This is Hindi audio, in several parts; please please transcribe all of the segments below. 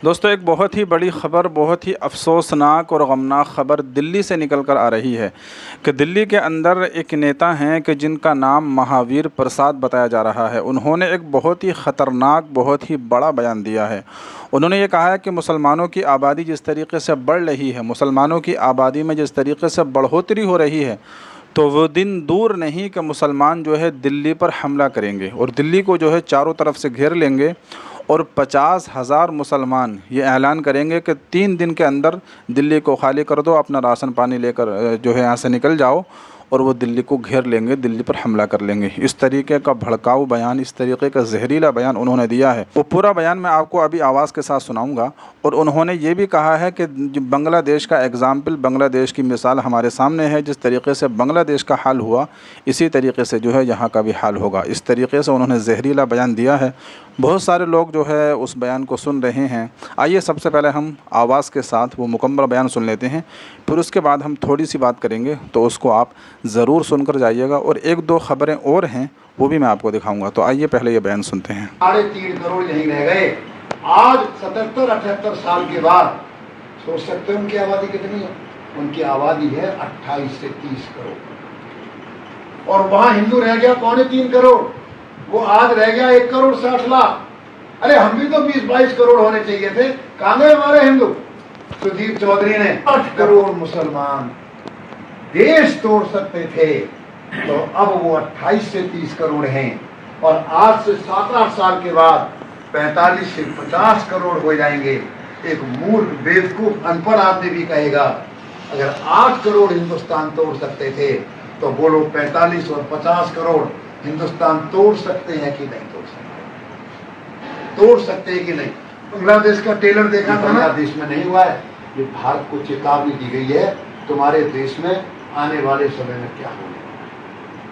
दोस्तों, एक बहुत ही बड़ी ख़बर, बहुत ही अफ़सोसनाक और ग़मनाक ख़बर दिल्ली से निकल कर आ रही है कि दिल्ली के अंदर एक नेता हैं कि जिनका नाम महावीर प्रसाद बताया जा रहा है। उन्होंने एक बहुत ही ख़तरनाक, बहुत ही बड़ा बयान दिया है। उन्होंने ये कहा है कि मुसलमानों की आबादी जिस तरीके से बढ़ रही है, मुसलमानों की आबादी में जिस तरीके से बढ़ोतरी हो रही है, तो वो दिन दूर नहीं कि मुसलमान जो है दिल्ली पर हमला करेंगे और दिल्ली को जो है चारों तरफ से घेर लेंगे और 50,000 मुसलमान ये ऐलान करेंगे कि 3 दिन के अंदर दिल्ली को खाली कर दो, अपना राशन पानी लेकर जो है यहाँ से निकल जाओ, और वो दिल्ली को घेर लेंगे, दिल्ली पर हमला कर लेंगे। इस तरीके का भड़काऊ बयान, इस तरीके का जहरीला बयान उन्होंने दिया है। वो पूरा बयान मैं आपको अभी आवाज़ के साथ सुनाऊंगा। और उन्होंने ये भी कहा है कि जो बांग्लादेश का एग्ज़ाम्पल, बांग्लादेश की मिसाल हमारे सामने है। जिस तरीके से बांग्लादेश का हाल हुआ, इसी तरीके से जो है यहाँ का भी हाल होगा। इस तरीके से उन्होंने जहरीला बयान दिया है। बहुत सारे लोग जो है उस बयान को सुन रहे हैं। आइए सबसे पहले हम आवाज़ के साथ वो मुकम्मल बयान सुन लेते हैं, फिर उसके बाद हम थोड़ी सी बात करेंगे, तो उसको आप ज़रूर सुनकर जाइएगा। और 1-2 ख़बरें और हैं, वो भी मैं आपको दिखाऊंगा। तो आइए पहले ये बयान सुनते हैं। 3.5 करोड़ यहीं रह गए। आज 77-78 साल के बाद सोच सकते हैं उनकी आबादी कितनी है? उनकी आबादी है 28 से 30 करोड़। और वहां हिंदू रह गया 2.25 करोड़, वो आज रह गया 1 करोड़ 60 लाख। अरे हम भी तो 20-22 करोड़ होने चाहिए थे। कहां गए हमारे हिंदू? सुधीर चौधरी ने 8 करोड़ मुसलमान देश तोड़ सकते थे, तो अब वो 28 से 30 करोड़ हैं। और आज से 7-8 साल के बाद 45 से 50 करोड़ हो जाएंगे। एक मूर्ख, बेवकूफ, अनपढ़ आदमी भी कहेगा अगर 8 करोड़ हिंदुस्तान तोड़ सकते थे, तो बोलो 45 और 50 करोड़ हिंदुस्तान तोड़ सकते हैं कि नहीं तोड़ सकते? तोड़ सकते हैं कि नहीं? बांग्लादेश का टेलर देखा था ना? बांग्लादेश में नहीं हुआ है। ये भारत को चेतावनी दी गई है, तुम्हारे देश में आने वाले समय में क्या होगा,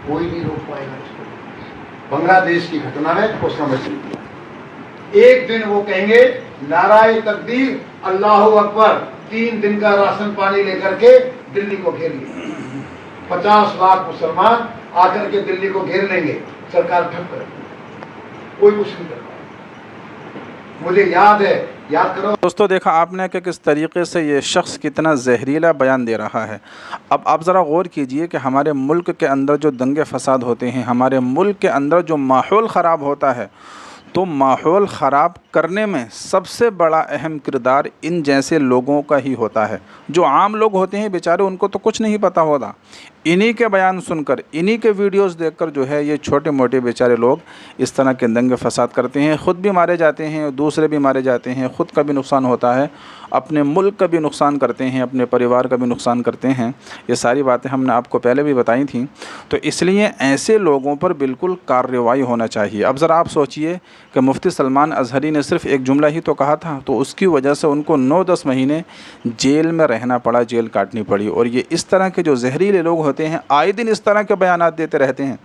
कोई नहीं रोक पाएगा इसको। बांग्लादेश की घटना में को समझ लीजिए। एक दिन वो कहेंगे नाराए तकदीर, अल्लाह अकबर, 3 दिन का राशन पानी लेकर के दिल्ली को घेर लिया। 50 लाख मुसलमान आकर के दिल्ली को घेर लेंगे, सरकार ठप कर, कोई कुछ नहीं कर पाएगा। मुझे याद है, याद करो दोस्तों, देखा आपने कि किस तरीके से ये शख्स कितना जहरीला बयान दे रहा है। अब आप ज़रा गौर कीजिए कि हमारे मुल्क के अंदर जो दंगे फसाद होते हैं, हमारे मुल्क के अंदर जो माहौल ख़राब होता है, तो माहौल ख़राब करने में सबसे बड़ा अहम किरदार इन जैसे लोगों का ही होता है। जो आम लोग होते हैं बेचारे, उनको तो कुछ नहीं पता होता। इन्हीं के बयान सुनकर, इन्हीं के वीडियोस देखकर जो है ये छोटे मोटे बेचारे लोग इस तरह के दंगे फसाद करते हैं। ख़ुद भी मारे जाते हैं, दूसरे भी मारे जाते हैं, ख़ुद का भी नुकसान होता है, अपने मुल्क का भी नुकसान करते हैं, अपने परिवार का भी नुकसान करते हैं। ये सारी बातें हमने आपको पहले भी बताई थी। तो इसलिए ऐसे लोगों पर बिल्कुल कार्रवाई होना चाहिए। अब ज़रा आप सोचिए कि मुफ्ती सलमान अज़हरी ने सिर्फ़ एक जुमला ही तो कहा था, तो उसकी वजह से उनको 9-10 महीने जेल में रहना पड़ा, जेल काटनी पड़ी। और ये इस तरह के जो जहरीले लोग होते हैं, आए दिन इस तरह के बयानात देते रहते हैं,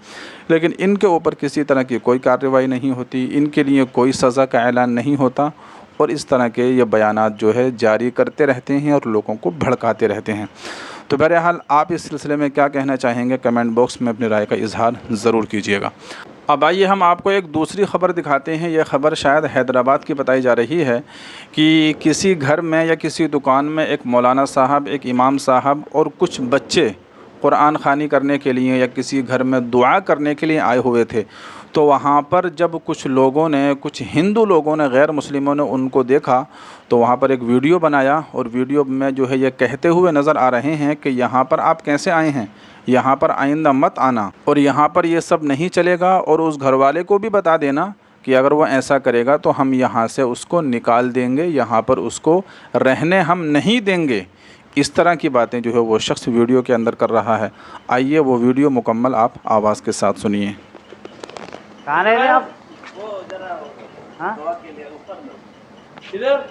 लेकिन इनके ऊपर किसी तरह की कोई कार्रवाई नहीं होती, इनके लिए कोई सज़ा का ऐलान नहीं होता, और इस तरह के ये बयानात जो है जारी करते रहते हैं और लोगों को भड़काते रहते हैं। तो बहरहाल आप इस सिलसिले में क्या कहना चाहेंगे, कमेंट बॉक्स में अपनी राय का इजहार ज़रूर कीजिएगा। अब आइए हम आपको एक दूसरी ख़बर दिखाते हैं। यह ख़बर शायद हैदराबाद की बताई जा रही है कि किसी घर में या किसी दुकान में एक मौलाना साहब, एक इमाम साहब और कुछ बच्चे कुरान ख़वानी करने के लिए या किसी घर में दुआ करने के लिए आए हुए थे। तो वहाँ पर जब कुछ लोगों ने, कुछ हिंदू लोगों ने, गैर मुस्लिमों ने उनको देखा, तो वहाँ पर एक वीडियो बनाया और वीडियो में जो है ये कहते हुए नज़र आ रहे हैं कि यहाँ पर आप कैसे आए हैं, यहाँ पर आइंदा मत आना, और यहाँ पर ये सब नहीं चलेगा। और उस घर वाले को भी बता देना कि अगर वो ऐसा करेगा तो हम यहाँ से उसको निकाल देंगे, यहाँ पर उसको रहने हम नहीं देंगे। इस तरह की बातें जो है वो शख्स वीडियो के अंदर कर रहा है। आइए वो वीडियो मुकम्मल आप आवाज़ के साथ सुनिए। कहाँ रह रहे आप? हाँ? इधर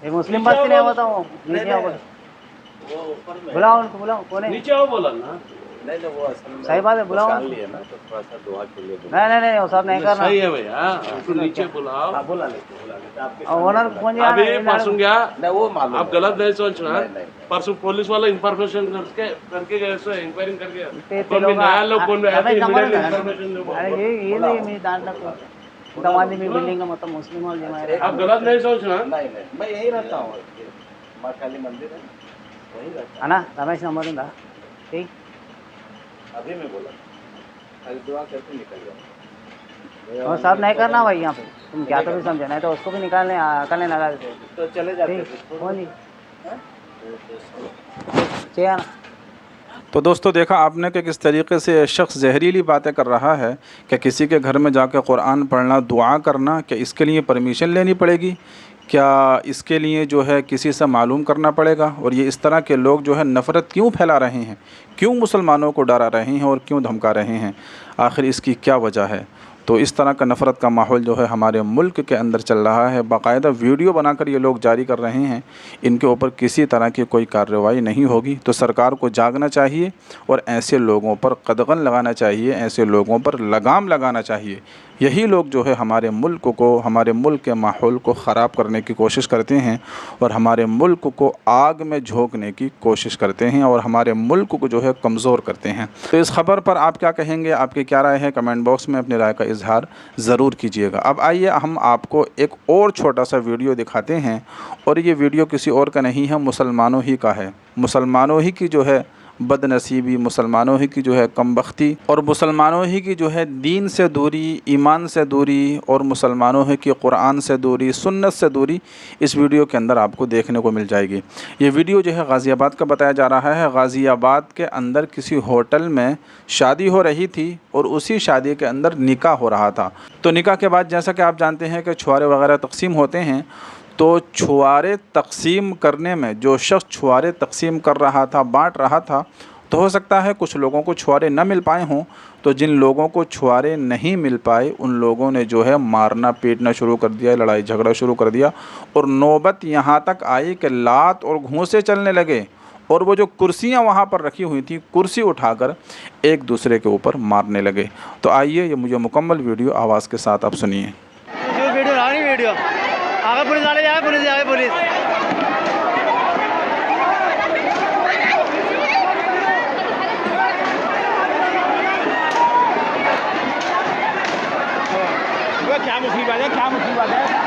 एक मुस्लिम बस्ती नहीं होता वो नीचे आओ, बुलाओ उनको, बुलाओ। कौन है? नीचे आओ बोला ना। नहीं वो असल में सही बात है, बुलाओ। पहचान लिए ना, तो थोड़ा सा दुआ के लिए नहीं वो सब नहीं करना। सही है भैया, उसको नीचे बुलाओ। बुला लेते आपके ओनर को फोन अभी परसों गया, नहीं वो मालूम आप गलत नहीं सोच रहे नहीं। परसों पुलिस वाला इंफॉर्मेशन करके गए, सो इंक्वायरी करके ते कौन भी लोग नया लोग कौन भी हमें है समझ इमीडिएटली में इंफॉर्मेशन दो। अरे ये नहीं डालना को दमाली में बिल्डिंग का मतलब मुस्लिम और जमात आप गलत नहीं सोचना। नहीं नहीं, मैं यहीं रहता हूँ। माँ काली मंदिर है, वहीं रहता है ना रमेश नंबर दा ठीक हूँ। अभी मैं बोला खाली दुआ करके निकल जाऊँ। और साहब नहीं करना भाई यहाँ पे तुम क्या तो भी समझे नहीं तो उसको भी करने लगा देते तो चले जाते ठीक हो नहीं चाहिए ना। तो दोस्तों देखा आपने कि किस तरीके से शख्स जहरीली बातें कर रहा है कि किसी के घर में जाकर कुरान पढ़ना, दुआ करना, क्या इसके लिए परमिशन लेनी पड़ेगी, क्या इसके लिए जो है किसी से मालूम करना पड़ेगा। और ये इस तरह के लोग जो है नफ़रत क्यों फैला रहे हैं, क्यों मुसलमानों को डरा रहे हैं और क्यों धमका रहे हैं, आखिर इसकी क्या वजह है। तो इस तरह का नफ़रत का माहौल जो है हमारे मुल्क के अंदर चल रहा है। बाकायदा वीडियो बनाकर ये लोग जारी कर रहे हैं, इनके ऊपर किसी तरह की कोई कार्रवाई नहीं होगी। तो सरकार को जागना चाहिए और ऐसे लोगों पर कदगन लगाना चाहिए, ऐसे लोगों पर लगाम लगाना चाहिए। यही लोग जो है हमारे मुल्क को, हमारे मुल्क के माहौल को ख़राब करने की कोशिश करते हैं और हमारे मुल्क को आग में झोंकने की कोशिश करते हैं और हमारे मुल्क को जो है कमज़ोर करते हैं। तो इस ख़बर पर आप क्या कहेंगे, आपकी क्या राय है, कमेंट बॉक्स में अपनी राय का इजहार ज़रूर कीजिएगा। अब आइए हम आपको एक और छोटा सा वीडियो दिखाते हैं और ये वीडियो किसी और का नहीं है, मुसलमानों ही का है। मुसलमानों ही की जो है बदनसीबी, मुसलमानों ही की जो है कमबख्ती और मुसलमानों ही की जो है दीन से दूरी, ईमान से दूरी और मुसलमानों ही की कुरान से दूरी, सुन्नत से दूरी इस वीडियो के अंदर आपको देखने को मिल जाएगी। ये वीडियो जो है गाज़ियाबाद का बताया जा रहा है। गाज़ियाबाद के अंदर किसी होटल में शादी हो रही थी और उसी शादी के अंदर निकाह हो रहा था। तो निकाह के बाद जैसा कि आप जानते हैं कि छुआरे वगैरह तकसीम होते हैं, तो छुआरे तकसीम करने में जो शख्स छुआरे तकसीम कर रहा था, बांट रहा था, तो हो सकता है कुछ लोगों को छुआरे न मिल पाए हों। तो जिन लोगों को छुआरे नहीं मिल पाए उन लोगों ने जो है मारना पीटना शुरू कर दिया, लड़ाई झगड़ा शुरू कर दिया और नौबत यहाँ तक आई कि लात और घूंसे चलने लगे और वो जो कुर्सियाँ वहाँ पर रखी हुई थी, कुर्सी उठाकर एक दूसरे के ऊपर मारने लगे। तो आइए ये मुझे मुकम्मल वीडियो आवाज़ के साथ आप सुनिए। वीडियो आगे पुलिस वाले जाए, पुलिस आगे पुलिस क्या मुसीबत है, क्या मुसीबत है।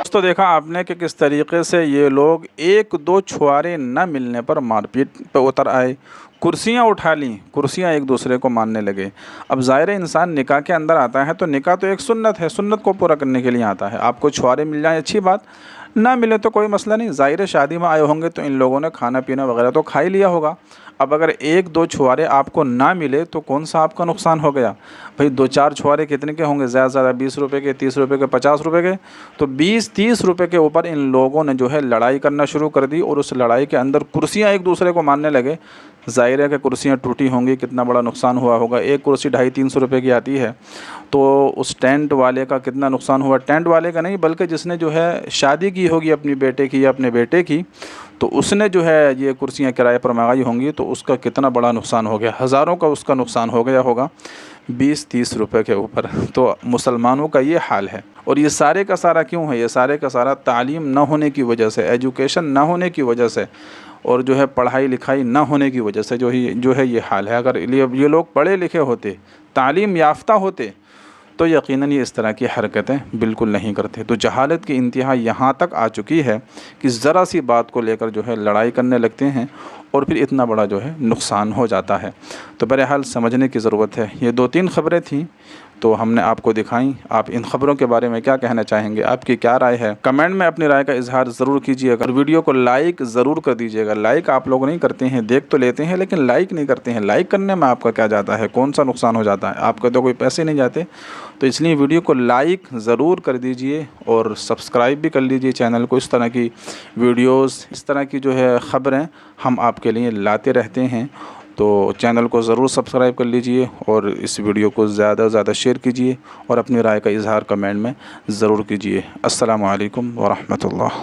तो देखा आपने कि किस तरीके से ये लोग एक दो छुआरे न मिलने पर मारपीट पे उतर आए, कुर्सियाँ उठा लीं, कुर्सियाँ एक दूसरे को मारने लगे। अब ज़ाहिर इंसान निकाह के अंदर आता है तो निकाह तो एक सुन्नत है, सुन्नत को पूरा करने के लिए आता है। आपको छुआरे मिल जाए अच्छी बात, ना मिले तो कोई मसला नहीं। ज़ाहिर शादी में आए होंगे तो इन लोगों ने खाना पीना वगैरह तो खा ही लिया होगा। अब अगर एक दो छुआरे आपको ना मिले तो कौन सा आपका नुकसान हो गया भाई। दो चार छुआरे कितने के होंगे, ज़्यादा से ज़्यादा 20 रुपये के, 30 रुपये के, 50 रुपये के। तो 20-30 रुपये के ऊपर इन लोगों ने जो है लड़ाई करना शुरू कर दी और उस लड़ाई के अंदर कुर्सियाँ एक दूसरे को मारने लगे। ज़ाहिर है कि कुर्सियाँ टूटी होंगी, कितना बड़ा नुकसान हुआ होगा। एक कुर्सी 250-300 रुपये की आती है, तो उस टेंट वाले का कितना नुकसान हुआ। टेंट वाले का नहीं बल्कि जिसने जो है शादी की होगी अपनी बेटे की या अपने बेटे की, तो उसने जो है ये कुर्सियाँ किराए पर मंगाई होंगी, तो उसका कितना बड़ा नुकसान हो गया। हज़ारों का उसका नुकसान हो गया होगा 20-30 रुपये के ऊपर। तो मुसलमानों का ये हाल है। और ये सारे का सारा क्यों है, ये सारे का सारा तालीम न होने की वजह से, एजुकेशन न होने की वजह से और जो है पढ़ाई लिखाई ना होने की वजह से जो है ये हाल है। अगर ये लोग पढ़े लिखे होते, तालीम याफ्ता होते, तो यकीनन ये इस तरह की हरकतें बिल्कुल नहीं करते। तो जहालत की इंतहा यहाँ तक आ चुकी है कि ज़रा सी बात को लेकर जो है लड़ाई करने लगते हैं और फिर इतना बड़ा जो है नुकसान हो जाता है। तो बहरहाल समझने की ज़रूरत है। ये 2-3 ख़बरें थीं, तो हमने आपको दिखाई। आप इन खबरों के बारे में क्या कहना चाहेंगे, आपकी क्या राय है? कमेंट में अपनी राय का इजहार ज़रूर कीजिएगा और वीडियो को लाइक ज़रूर कर दीजिएगा। लाइक आप लोग नहीं करते हैं, देख तो लेते हैं लेकिन लाइक नहीं करते हैं। लाइक करने में आपका क्या जाता है, कौन सा नुकसान हो जाता है? आपका तो कोई पैसे नहीं जाते। तो इसलिए वीडियो को लाइक ज़रूर कर दीजिए और सब्सक्राइब भी कर लीजिए चैनल को। इस तरह की वीडियोस, इस तरह की जो है ख़बरें हम आपके लिए लाते रहते हैं। तो चैनल को ज़रूर सब्सक्राइब कर लीजिए और इस वीडियो को ज़्यादा से ज़्यादा शेयर कीजिए और अपनी राय का इजहार कमेंट में ज़रूर कीजिए। अस्सलामु अलैकुम व रहमतुल्लाह।